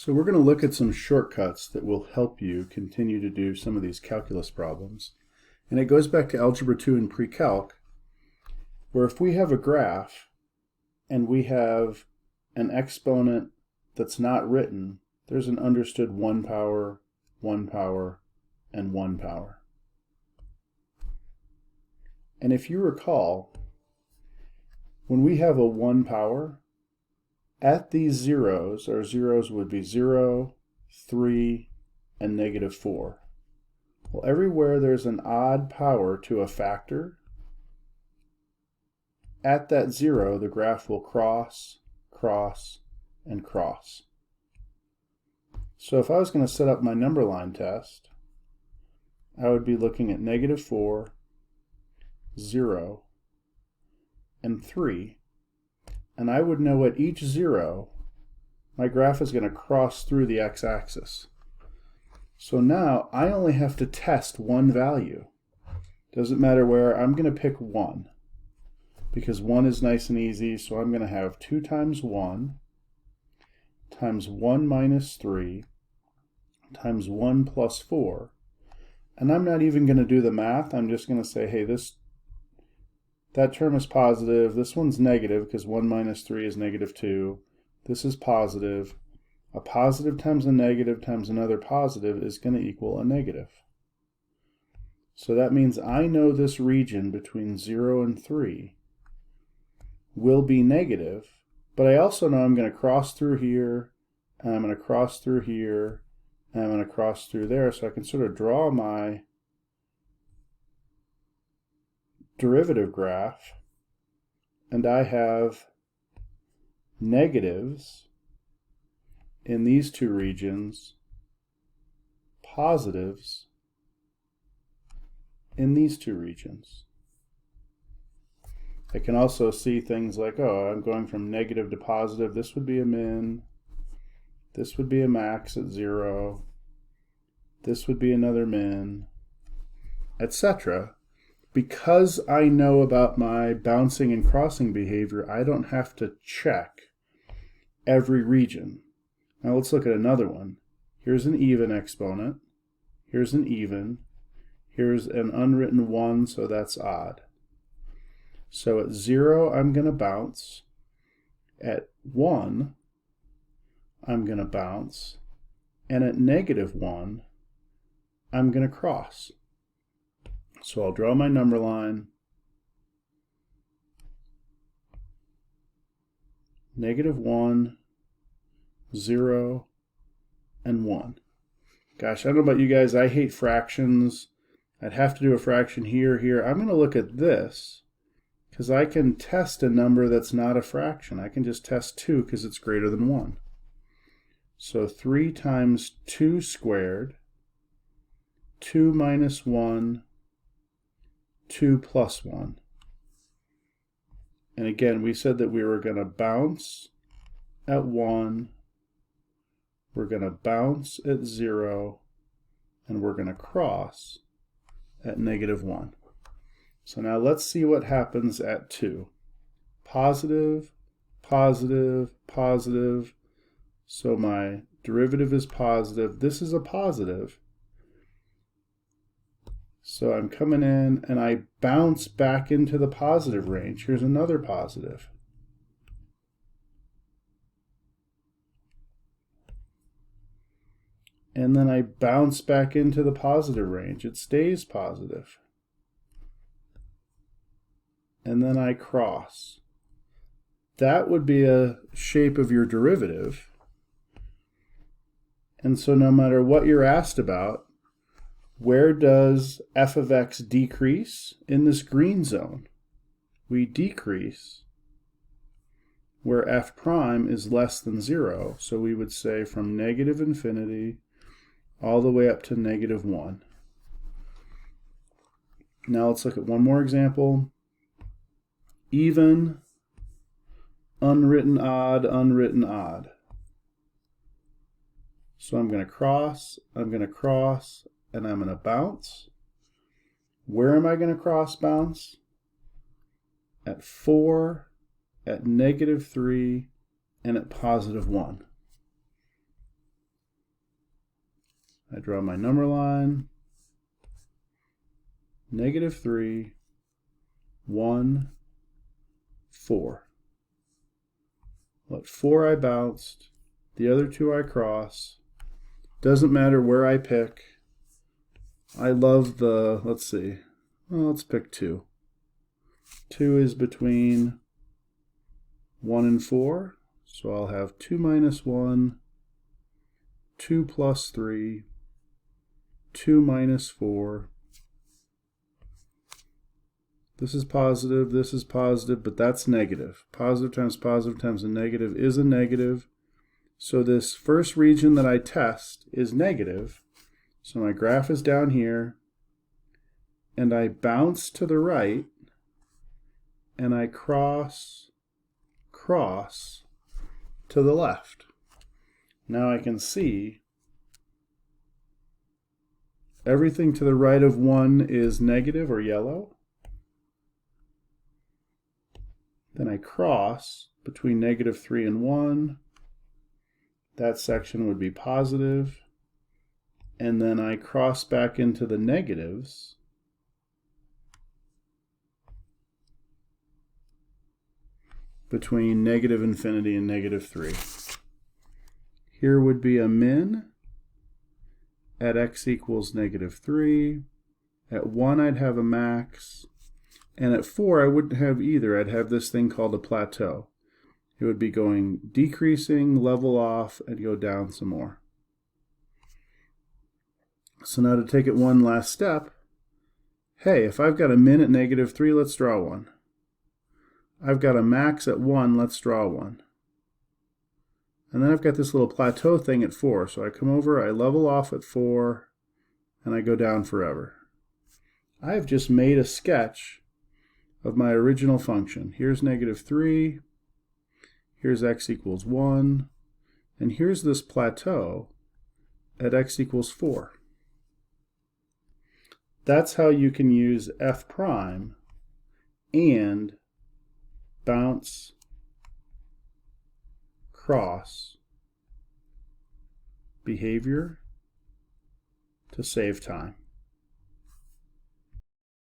So we're going to look at some shortcuts that will help you continue to do some of these calculus problems. And it goes back to Algebra 2 and Pre-Calc, where if we have a graph and we have an exponent that's not written, there's an understood 1 power, 1 power, and 1 power. And if you recall, when we have a 1 power, at these zeros, our zeros would be 0, 3, and negative 4. Well, everywhere there's an odd power to a factor, at that 0, the graph will cross, cross, and cross. So if I was going to set up my number line test, I would be looking at negative 4, 0, and 3. And I would know at each 0, my graph is going to cross through the x-axis. So now I only have to test one value. Doesn't matter where, I'm going to pick 1. Because 1 is nice and easy, so I'm going to have 2 times 1 times 1 minus 3 times 1 plus 4. And I'm not even going to do the math, I'm just going to say, hey, that term is positive, this one's negative because 1 minus 3 is negative 2. This is positive. A positive times a negative times another positive is going to equal a negative. So that means I know this region between 0 and 3 will be negative, but I also know I'm going to cross through here, and I'm going to cross through here, and I'm going to cross through there, so I can sort of draw my derivative graph, and I have negatives in these two regions, positives in these two regions. I can also see things like, oh, I'm going from negative to positive. This would be a min. This would be a max at 0. This would be another min, etc. Because I know about my bouncing and crossing behavior, I don't have to check every region. Now let's look at another one. Here's an even exponent. Here's an even. Here's an unwritten 1, so that's odd. So at 0, I'm going to bounce. At 1, I'm going to bounce. And at negative 1, I'm going to cross. So I'll draw my number line. Negative 1, 0, and 1. Gosh, I don't know about you guys, I hate fractions. I'd have to do a fraction here, here. I'm going to look at this because I can test a number that's not a fraction. I can just test 2 because it's greater than 1. So 3 times 2 squared, 2 minus 1, 2 plus 1. And again, we said that we were going to bounce at 1, we're going to bounce at 0, and we're going to cross at negative 1. So now let's see what happens at 2. Positive, positive, positive. So my derivative is positive. This is a positive. So I'm coming in and I bounce back into the positive range. Here's another positive. And then I bounce back into the positive range. It stays positive. And then I cross. That would be a shape of your derivative. And so no matter what you're asked about, where does f of x decrease? In this green zone. We decrease where f prime is less than 0. So we would say from negative infinity all the way up to negative 1. Now let's look at one more example. Even, unwritten odd, unwritten odd. So I'm going to cross, and I'm going to bounce. Where am I going to cross bounce? At 4, at negative 3, and at positive 1. I draw my number line, -3, 1, 4. At 4 I bounced, the other 2 I cross. Doesn't matter where I pick. I love the, let's see, well, let's pick 2. 2 is between 1 and 4, so I'll have 2 minus 1, 2 plus 3, 2 minus 4. This is positive, but that's negative. Positive times a negative is a negative. So this first region that I test is negative. So my graph is down here, and I bounce to the right, and I cross to the left. Now I can see everything to the right of 1 is negative or yellow. Then I cross between -3 and 1. That section would be positive. And then I cross back into the negatives. Between -infinity and -3. Here would be a min at x equals -3. At 1 I'd have a max. And at 4 I wouldn't have either. I'd have this thing called a plateau. It would be going decreasing, level off, and go down some more. So now to take it one last step, hey, if I've got a min at -3, let's draw one. I've got a max at 1, let's draw one. And then I've got this little plateau thing at 4. So I come over, I level off at 4, and I go down forever. I've just made a sketch of my original function. Here's -3, here's x equals 1, and here's this plateau at x equals 4. That's how you can use f prime and bounce, cross behavior to save time.